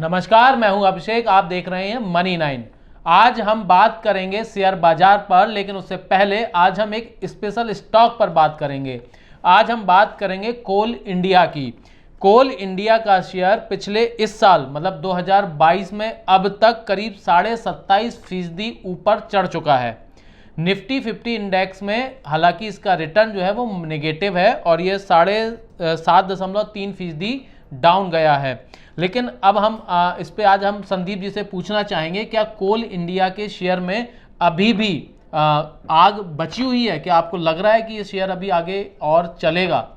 नमस्कार, मैं हूं अभिषेक। आप देख रहे हैं मनी 9। आज हम बात करेंगे शेयर बाजार पर, लेकिन उससे पहले आज हम एक स्पेशल स्टॉक पर बात करेंगे। आज हम बात करेंगे कोल इंडिया की। कोल इंडिया का शेयर पिछले इस साल मतलब 2022 में अब तक करीब 27.5% ऊपर चढ़ चुका है। निफ्टी 50 इंडेक्स में हालांकि इसका रिटर्न जो है वो नेगेटिव है और ये 7.3% डाउन गया है। लेकिन अब हम इस पे आज हम संदीप जी से पूछना चाहेंगे, क्या कोल इंडिया के शेयर में अभी भी आग बची हुई है? क्या आपको लग रहा है कि ये शेयर अभी आगे और चलेगा?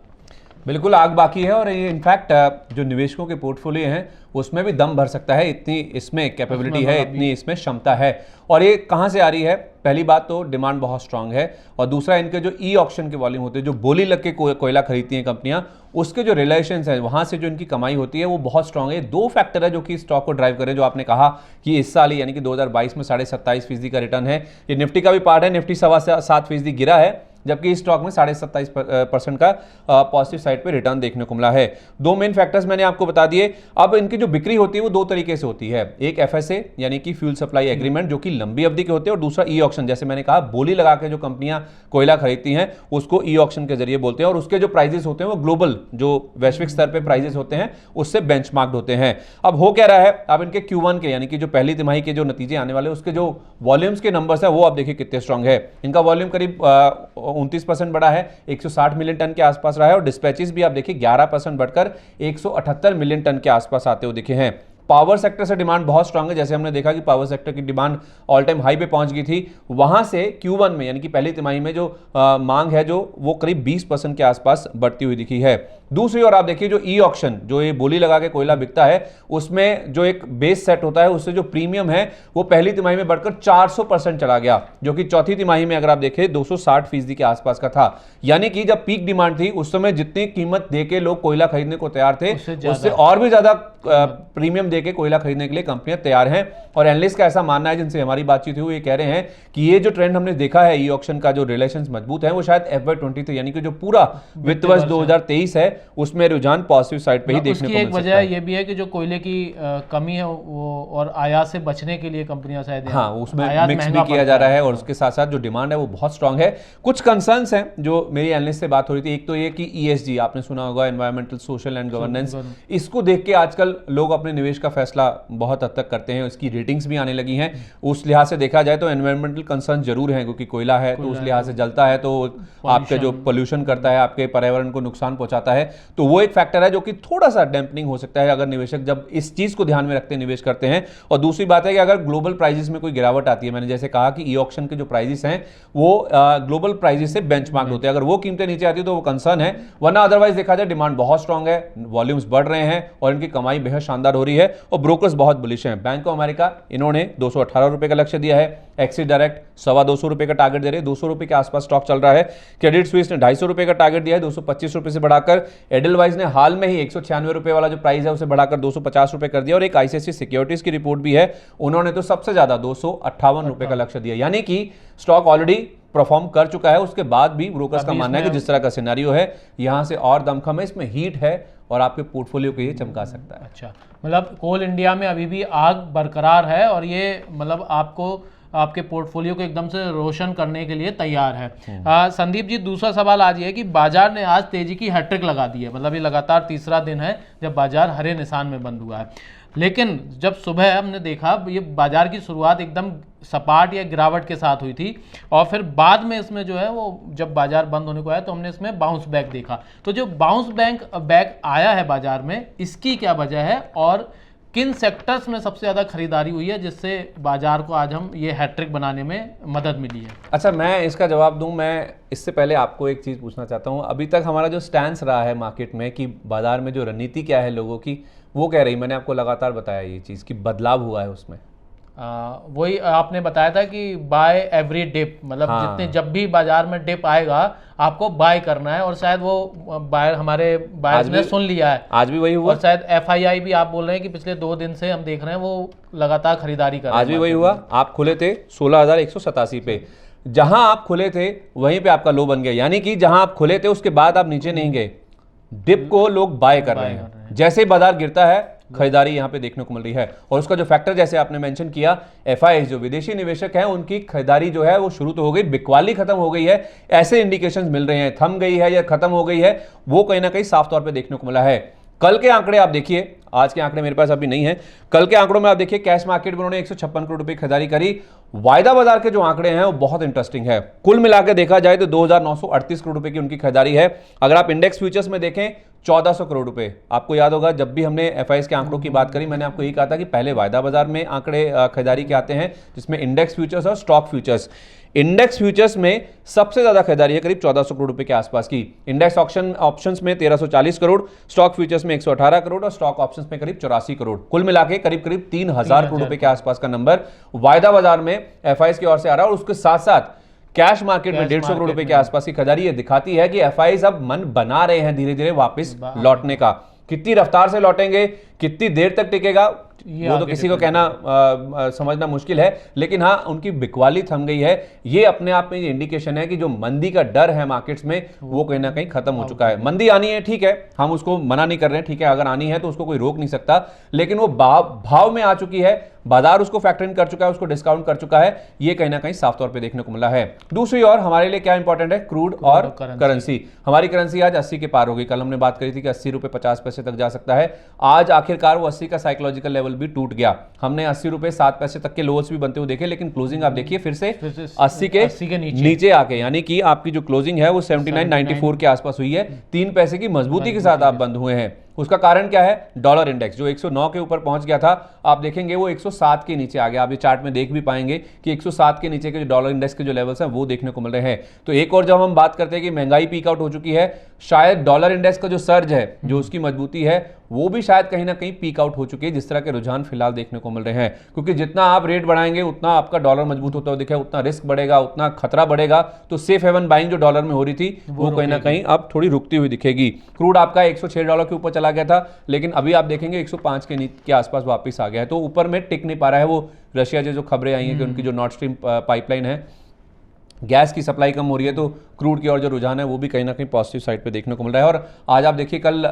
बिल्कुल आग बाकी है और ये इनफैक्ट जो निवेशकों के पोर्टफोलियो हैं उसमें भी दम भर सकता है। इतनी इसमें कैपेबिलिटी है, इतनी इसमें क्षमता है। और ये कहाँ से आ रही है? पहली बात तो डिमांड बहुत स्ट्रांग है और दूसरा इनके जो ई ऑक्शन के वॉल्यूम होते हैं, जो बोली लग के कोयला खरीदती हैं कंपनियां, उसके जो रिलेशंस हैं वहाँ से जो इनकी कमाई होती है वो बहुत स्ट्रांग है। दो फैक्टर है जो कि स्टॉक को ड्राइव करें। जो आपने कहा कि इस साल यानी कि 2022 में 27.5% का रिटर्न है। ये निफ्टी का भी पार्ट है। निफ्टी 7.25% गिरा है, जबकि इस स्टॉक में 27.5% का पॉजिटिव साइड पे रिटर्न देखने को मिला है। दो मेन फैक्टर्स मैंने आपको बता दिए। अब इनकी जो बिक्री होती है वो दो तरीके से होती है। एक एफएसए यानी कि फ्यूल सप्लाई एग्रीमेंट, जो कि लंबी अवधि के होते हैं, और दूसरा ई ऑक्शन। जैसे मैंने कहा, बोली लगा के जो कंपनियां कोयला खरीदती हैं उसको ई ऑक्शन के जरिए बोलते हैं। और उसके जो प्राइजेस होते हैं वो ग्लोबल, जो वैश्विक स्तर पर प्राइजेस होते हैं, उससे बेंचमार्क्ड होते हैं। अब हो क्या रहा है, अब इनके Q1 के यानी कि जो पहली तिमाही के जो नतीजे आने वाले, उसके जो वॉल्यूम्स के नंबर्स है वो आप देखिए कितने स्ट्रांग है। इनका वॉल्यूम करीब 29% बढ़ा है, 160 मिलियन टन के आसपास रहा है। और डिस्पैचेस भी आप देखिए 11% बढ़कर 178 मिलियन टन के आसपास आते हुए दिखे हैं। पावर सेक्टर से डिमांड बहुत स्ट्रांग है। जैसे हमने देखा कि पावर सेक्टर की डिमांड ऑल टाइम हाई पे पहुंच गई थी। वहां से Q1 में यानी कि पहली तिमाही में जो मांग है जो वो करीब 20% के आसपास बढ़ती हुई दिखी है। दूसरी ओर आप देखिए जो ई ऑक्शन, जो ये बोली लगा के कोयला बिकता है, उसमें जो एक बेस सेट होता है उससे जो प्रीमियम है वो पहली तिमाही में बढ़कर 400% चला गया, जो कि चौथी तिमाही में अगर आप देखें 260% के आसपास का था। यानी कि जब पीक डिमांड थी उस समय जितनी कीमत देके लोग कोयला खरीदने को तैयार थे उससे और भी ज्यादा प्रीमियम देके कोयला खरीदने के लिए कंपनियां तैयार हैं। और एनालिस्ट का ऐसा मानना है, जिनसे हमारी बातचीत हुई, ये कह रहे हैं कि ये जो ट्रेंड हमने देखा है ई ऑक्शन का, जो रिलेशंस मजबूत है, वो शायद FY23 यानी कि जो पूरा वित्त वर्ष 2023 है उसमें रुझान पॉजिटिव साइड पे ही देखने को मिल सकता है। एक वजह ये भी है कि जो कोयले की कमी है वो, और आयात से बचने के लिए कंपनियां शायद उसमें मिक्स भी किया जा रहा है। और उसके साथ साथ जो डिमांड है वो बहुत स्ट्रांग है। कुछ कंसर्न्स हैं जो मेरी एनालिस्ट से बात हो रही थी। एक तो ये कि ESG आपने सुना होगा, एनवायरमेंटल, सोशल एंड गवर्नेंस, इसको देख के आजकल लोग अपने निवेश का फैसला बहुत हद तक करते हैं। इसकी रेटिंग्स भी आने लगी हैं। उस लिहाज से देखा जाए तो एनवायरमेंटल कंसर्न जरूर है, क्योंकि कोयला है तो उस लिहाज से जलता है तो आपके जो पोल्यूशन करता है, आपके पर्यावरण को नुकसान पहुंचाता है। तो वो एक फैक्टर है जो कि थोड़ा सा डैम्पनिंग हो सकता है अगर निवेशक जब इस चीज को ध्यान में रखते निवेश करते हैं। और दूसरी बात है कि अगर ग्लोबल प्राइजेस में कोई गिरावट आती है, मैंने जैसे कहा कि ई ऑक्शन के जो प्राइजेस हैं वो ग्लोबल प्राइजेस से बेंचमार्क होते हैं, अगर वो कीमतें नीचे आती है तो वो कंसर्न है। वरना अदरवाइज देखा जाए डिमांड बहुत स्ट्रांग है, वॉल्यूम्स बढ़ रहे हैं और इनकी कमाई बेहद शानदार हो रही है। और ब्रोकर्स बहुत बुलिश हैं। बैंक ऑफ अमेरिका इन्होंने 218 रुपए का लक्ष्य दिया है। एक्सिस डायरेक्ट 225 रुपए का टारगेट दे रहे हैं, 200 रुपए के आसपास स्टॉक चल रहा है। क्रेडिट स्विस ने 250 रुपए का टारगेट दिया है, 225 रुपए से बढ़ाकर। एडलवाइज ने हाल में ही 196 रुपए वाला जो प्राइस है उसे बढ़ाकर 250 रुपए कर दिया। और एक ICICI सिक्योरिटीज की रिपोर्ट भी है, उन्होंने तो सबसे ज्यादा 258 रुपए का लक्ष्य दिया। यानी कि स्टॉक ऑलरेडी परफॉर्म कर चुका है। उसके बाद भी ब्रोकर्स का मानना है कि जिस तरह का सिनेरियो है यहां से और दमखम है, इसमें हीट है और आपके पोर्टफोलियो को ये चमका सकता है। अच्छा, मतलब कोल इंडिया में अभी भी आग बरकरार है और ये मतलब आपके पोर्टफोलियो को एकदम से रोशन करने के लिए तैयार है। संदीप जी, दूसरा सवाल आज ये है कि बाजार ने आज तेजी की हैट्रिक लगा दी है। मतलब ये लगातार तीसरा दिन है जब बाजार हरे निशान में बंद हुआ है। लेकिन जब सुबह हमने देखा ये बाजार की शुरुआत एकदम सपाट या गिरावट के साथ हुई थी और फिर बाद में इसमें जो है वो जब बाजार बंद होने को आया तो हमने इसमें बाउंस बैक देखा। तो जो बाउंस बैक आया है बाजार में, इसकी क्या वजह है और किन सेक्टर्स में सबसे ज़्यादा खरीदारी हुई है जिससे बाजार को आज हम ये हैट्रिक बनाने में मदद मिली है? अच्छा, मैं इसका जवाब दूं। मैं इससे पहले आपको एक चीज़ पूछना चाहता हूं। अभी तक हमारा जो स्टैंस रहा है मार्केट में कि बाजार में जो रणनीति क्या है लोगों की, वो कह रही, मैंने आपको लगातार बताया ये चीज़ कि बदलाव हुआ है उसमें। वही आपने बताया था कि बाय एवरी डिप, मतलब जितने जब भी बाजार में डिप आएगा आपको बाय करना है। और शायद वो बायर हमारे बायर्स ने सुन लिया है। आज भी वही हुआ। और शायद FII भी आप बोल रहे हैं कि पिछले 2 दिन से हम देख रहे हैं वो लगातार खरीदारी कर रहे हैं। आज भी वही हुआ। आप खुले थे 16,187 पे, जहां आप खुले थे वहीं पे आपका लो बन गया। यानी कि जहां आप खुले थे उसके बाद आप नीचे नहीं गए, डिप को लोग बाय कर रहे हैं। जैसे ही बाजार गिरता है खरीदारी यहाँ पे देखने को मिल रही है। और उसका जो फैक्टर जैसे आपने मेंशन किया, एफआईआई जो विदेशी निवेशक हैं उनकी खरीदारी जो है वो शुरू तो हो गई, बिकवाली खत्म हो गई है, ऐसे इंडिकेशंस मिल रहे हैं। थम गई है या खत्म हो गई है, वो कहीं ना कहीं साफ तौर पे देखने को मिला है। कल के आंकड़े आप देखिए, आज के आंकड़े मेरे पास अभी नहीं है, कल के आंकड़ों में आप देखिए कैश मार्केट में उन्होंने 156 करोड़ रुपए खरीदारी करी। वायदा बाजार के जो आंकड़े हैं वो बहुत इंटरेस्टिंग है। कुल मिलाकर देखा जाए तो 2938 करोड़ रुपए की उनकी खरीदारी है। अगर आप इंडेक्स फ्यूचर्स में देखें 1400 करोड़ रुपए। आपको याद होगा जब भी हमने एफआईआई के आंकड़ों की बात करी, मैंने आपको यही कहा था कि पहले वायदा बाजार में आंकड़े खरीदारी के आते हैं, जिसमें इंडेक्स फ्यूचर्स और स्टॉक फ्यूचर्स। इंडेक्स फ्यूचर्स में सबसे ज्यादा खरीदारी है, करीब 1400 करोड़ रुपए के आसपास की। इंडेक्स ऑप्शंस में 1340 करोड़, स्टॉक फ्यूचर्स में 118 करोड़ और स्टॉक ऑप्शंस में करीब 84 करोड़। कुल मिला के करीब 3000 करोड़ रुपए के आसपास का नंबर वायदा बाजार में एफआईआई की ओर से आ रहा है। और उसके साथ साथ कैश मार्केट में 150 करोड़ रुपए के आसपास की खरीदारी। ये दिखाती है कि एफआईआई अब मन बना रहे हैं धीरे धीरे वापस लौटने का। कितनी रफ्तार से लौटेंगे, कितनी देर तक टिकेगा, वो तो किसी को कहना समझना मुश्किल है, लेकिन हाँ उनकी बिकवाली थम गई है। ये अपने आप में ये इंडिकेशन है कि जो मंदी का डर है मार्केट्स में वो कहीं ना कहीं खत्म हो चुका है। मंदी आनी है, ठीक है, हम उसको मना नहीं कर रहे हैं, ठीक है, अगर आनी है तो उसको कोई रोक नहीं सकता, लेकिन वो भाव में आ चुकी है, बाजार उसको फैक्टर इन कर चुका है, उसको डिस्काउंट कर चुका है। ये कहीं ना कहीं साफ तौर पे देखने को मिला है। दूसरी ओर हमारे लिए क्या इंपॉर्टेंट है, क्रूड और करेंसी। हमारी करेंसी आज 80 के पार हो गई। कल हमने बात करी थी कि 80 रुपए 50 पैसे तक जा सकता है। आज आखिरकार वो 80 का साइकोलॉजिकल लेवल भी टूट गया। हमने 80 रुपए 7 पैसे तक के लोअर्स भी बनते हुए देखे, लेकिन क्लोजिंग आप देखिए फिर से 80 के नीचे आके, यानी कि आपकी जो क्लोजिंग है वो 79.94 के आसपास हुई है। 3 पैसे की मजबूती के साथ आप बंद हुए हैं। उसका कारण क्या है, डॉलर इंडेक्स जो 109 के ऊपर पहुंच गया था, आप देखेंगे वो 107 के नीचे आ गया। आप ये चार्ट में देख भी पाएंगे कि 107 के नीचे के जो डॉलर इंडेक्स के जो लेवल्स हैं वो देखने को मिल रहे हैं। तो एक और जब हम बात करते हैं कि महंगाई पीक आउट हो चुकी है, शायद डॉलर इंडेक्स का जो सर्ज है, जो उसकी मजबूती है, वो भी शायद कहीं ना कहीं पीक आउट हो चुकी है, जिस तरह के रुझान फिलहाल देखने को मिल रहे हैं। क्योंकि जितना आप रेट बढ़ाएंगे उतना आपका डॉलर मजबूत होता हुआ दिखेगा, उतना रिस्क बढ़ेगा, उतना खतरा बढ़ेगा। तो सेफ हेवन बाइंग जो डॉलर में हो रही थी वो कहीं ना कहीं अब थोड़ी रुकती हुई दिखेगी। क्रूड आपका 106 डॉलर के ऊपर चला गया था, लेकिन अभी आप देखेंगे 105 के आसपास वापस आ गया है। तो ऊपर में टिक नहीं पा रहा है वो। रशिया से जो खबरें आई हैं कि उनकी जो नॉर्थ स्ट्रीम पाइपलाइन है, गैस की सप्लाई कम हो रही है, तो क्रूड की ओर जो रुझान है वो भी कहीं ना कहीं पॉजिटिव साइड पे देखने को मिल रहा है। और आज आप देखिए कल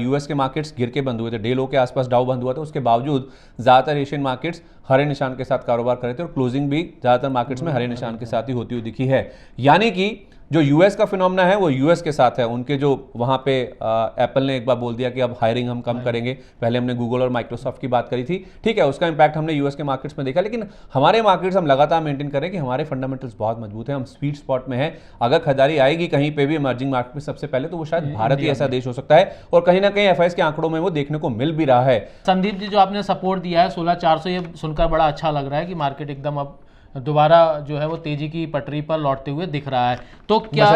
यूएस के मार्केट्स गिर के बंद हुए थे, डे लो के आसपास डाउ बंद हुआ था। उसके बावजूद ज़्यादातर एशियन मार्केट्स हरे निशान के साथ कारोबार कर रहे थे और क्लोजिंग भी ज़्यादातर मार्केट्स में हरे निशान के साथ ही होती हुई दिखी है। यानी कि जो यूएस का फिनोमेना है वो यूएस के साथ है। उनके जो वहाँ पे एप्पल ने एक बार बोल दिया कि अब हायरिंग हम कम करेंगे। पहले हमने गूगल और माइक्रोसॉफ्ट की बात करी थी, ठीक है, उसका इंपैक्ट हमने यूएस के मार्केट्स में देखा। लेकिन हमारे मार्केट्स हम लगातार मेंटेन करें कि हमारे फंडामेंटल्स बहुत मजबूत हैं, हम स्वीट स्पॉट में हैं। अगर खरीदारी आएगी कहीं पे भी इमर्जिंग मार्केट में सबसे पहले, तो वो शायद भारत ही ऐसा देश हो सकता है। और कहीं ना कहीं एफआईआई के आंकड़ों में वो देखने को मिल भी रहा है। संदीप जी, जो आपने सपोर्ट दिया है 16400, ये सुनकर बड़ा अच्छा लग रहा है कि मार्केट एकदम अब दोबारा जो है वो तेजी की पटरी पर लौटते हुए दिख रहा है। तो क्या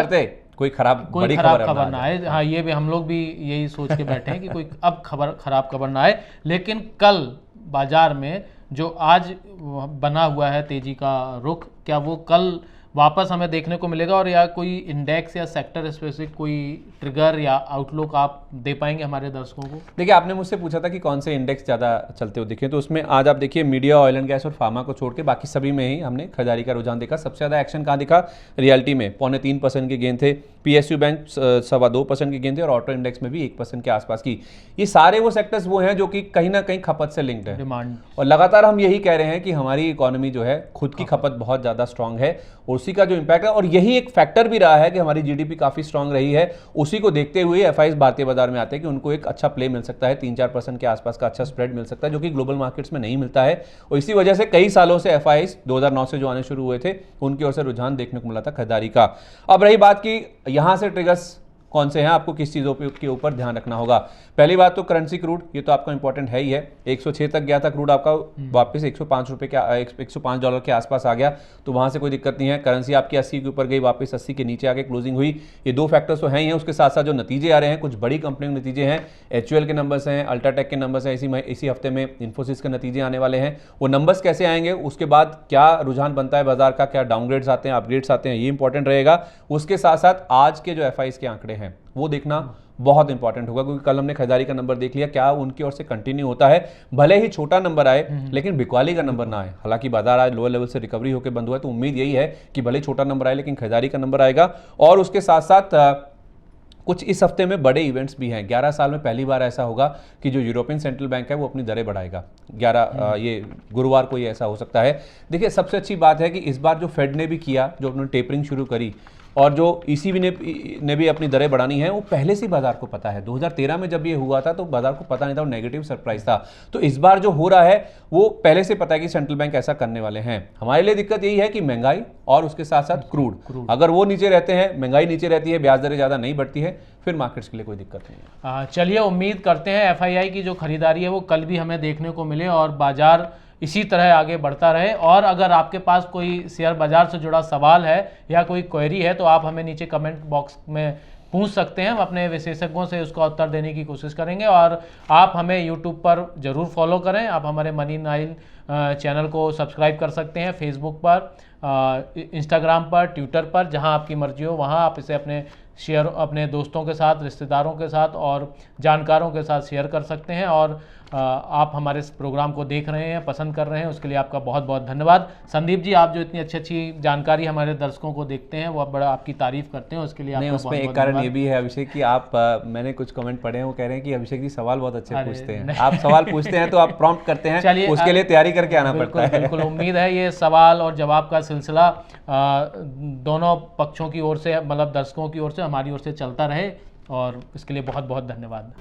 कोई खराब खबर ना आए। हाँ, ये भी हम लोग भी यही सोच के बैठे हैं कि कोई अब खराब खबर ना आए। लेकिन कल बाजार में जो आज बना हुआ है तेजी का रुख, क्या वो कल वापस हमें देखने को मिलेगा? और या कोई इंडेक्स या सेक्टर स्पेसिफिक कोई ट्रिगर या आउटलुक आप दे पाएंगे हमारे दर्शकों को? देखिए, आपने मुझसे पूछा था कि कौन से इंडेक्स ज़्यादा चलते हुए दिखे, तो उसमें आज आप देखिए मीडिया, ऑयल एंड गैस और फार्मा को छोड़ के बाकी सभी में ही हमने खरीदारी का रुझान देखा। सबसे ज़्यादा एक्शन कहाँ दिखा? रियल्टी में 3.25% के गेन थे, पीएसयू बैंक 2.25% के गेन थे और ऑटो इंडेक्स में भी 1% के आसपास की। ये सारे वो सेक्टर्स वो हैं जो कि कहीं ना कहीं खपत से लिंक्ड है, डिमांड। और लगातार हम यही कह रहे हैं कि हमारी इकोनॉमी जो है खुद की खपत बहुत ज़्यादा स्ट्रांग है, उसी का जो इम्पैक्ट है। और यही एक फैक्टर भी रहा है कि हमारी जीडीपी काफ़ी स्ट्रांग रही है। उसी को देखते हुए एफआईआई भारतीय बाजार में आते हैं कि उनको एक अच्छा प्ले मिल सकता है, 3-4% के आसपास का अच्छा स्प्रेड मिल सकता है, जो कि ग्लोबल मार्केट्स में नहीं मिलता है। और इसी वजह से कई सालों से एफआईआई 2009 से जो आने शुरू हुए थे उनकी ओर से रुझान देखने को मिला था खरीदारी का। अब रही बात कि यहाँ से ट्रिगर्स कौन से हैं, आपको किस चीज़ों के ऊपर ध्यान रखना होगा। पहली बात तो करेंसी, क्रूड, ये तो आपका इंपॉर्टेंट है ही है। 106 तक गया था क्रूड आपका, वापस 105 रुपये के 105 डॉलर के आसपास आ गया, तो वहाँ से कोई दिक्कत नहीं है। करेंसी आपकी 80 के ऊपर गई, वापस 80 के नीचे आके क्लोजिंग हुई। ये दो फैक्टर्स तो हैं ही हैं। उसके साथ साथ जो नतीजे आ रहे हैं, कुछ बड़ी कंपनियों के नतीजे हैं, HUL के नंबर्स हैं, अल्ट्राटेक के नंबर्स हैं, इसी हफ्ते में इन्फोसिस के नतीजे आने वाले हैं। वो नंबर्स कैसे आएंगे, उसके बाद क्या रुझान बनता है बाजार का, क्या डाउनग्रेड्स आते हैं, अपग्रेड्स आते हैं, ये इंपॉर्टेंट रहेगा। उसके साथ साथ आज के जो एफआईआई के आंकड़े हैं वो देखना बहुत इंपॉर्टेंट होगा, क्योंकि कल हमने खरीदारी का नंबर देख लिया, क्या उनकी ओर से कंटिन्यू होता है। भले ही छोटा नंबर आए लेकिन बिकवाली का नंबर ना आए। हालांकि बाजार आज लोअर लेवल से रिकवरी होकर बंद हुआ है, तो उम्मीद यही है कि भले छोटा नंबर आए लेकिन खरीदारी का नंबर आएगा। और उसके साथ साथ कुछ इस हफ्ते में बड़े इवेंट्स भी हैं। 11 साल में पहली बार ऐसा होगा कि जो यूरोपियन सेंट्रल बैंक है वो अपनी दरें बढ़ाएगा। 11 ये गुरुवार को ये ऐसा हो सकता है। देखिए, सबसे अच्छी बात है कि इस बार जो फेड ने भी किया, जो उन्होंने टेपरिंग शुरू करी, और जो ईसीबी ने भी अपनी दरें बढ़ानी है, वो पहले से बाजार को पता है। 2013 में जब ये हुआ था तो बाजार को पता नहीं था, वो नेगेटिव सरप्राइज था। तो इस बार जो हो रहा है वो पहले से पता है कि सेंट्रल बैंक ऐसा करने वाले हैं। हमारे लिए दिक्कत यही है कि महंगाई और उसके साथ साथ क्रूड, अगर वो नीचे रहते हैं, महंगाई नीचे रहती है, ब्याज दरें ज़्यादा नहीं बढ़ती है, फिर मार्केट्स के लिए कोई दिक्कत नहीं है। चलिए, उम्मीद करते हैं एफआईआई की जो खरीदारी है वो कल भी हमें देखने को मिले और बाजार इसी तरह आगे बढ़ता रहे। और अगर आपके पास कोई शेयर बाजार से जुड़ा सवाल है या कोई क्वेरी है तो आप हमें नीचे कमेंट बॉक्स में पूछ सकते हैं। हम अपने विशेषज्ञों से उसका उत्तर देने की कोशिश करेंगे। और आप हमें यूट्यूब पर ज़रूर फॉलो करें। आप हमारे मनी नाइन चैनल को सब्सक्राइब कर सकते हैं, फेसबुक पर, इंस्टाग्राम पर, ट्विटर पर, जहां आपकी मर्जी हो वहां आप इसे अपने दोस्तों के साथ, रिश्तेदारों के साथ और जानकारों के साथ शेयर कर सकते हैं। और आप हमारे इस प्रोग्राम को देख रहे हैं, पसंद कर रहे हैं, उसके लिए आपका बहुत बहुत धन्यवाद। संदीप जी, आप जो इतनी अच्छी जानकारी हमारे दर्शकों को देखते हैं, वो बड़ा आपकी तारीफ करते हैं, उसके लिए आपका उसमें एक कारण ये भी है अभिषेक कि आप मैंने कुछ कमेंट पढ़े हैं, वो कह रहे हैं कि अभिषेक जी सवाल बहुत अच्छे पूछते हैं। आप सवाल पूछते हैं तो आप प्रॉम्प्ट करते हैं, चलिए उसके लिए तैयारी करके आना पड़ता है। बिल्कुल, उम्मीद है ये सवाल और जवाब का सिलसिला दोनों पक्षों की ओर से, मतलब दर्शकों की ओर से, हमारी ओर से चलता रहे। और इसके लिए बहुत बहुत धन्यवाद।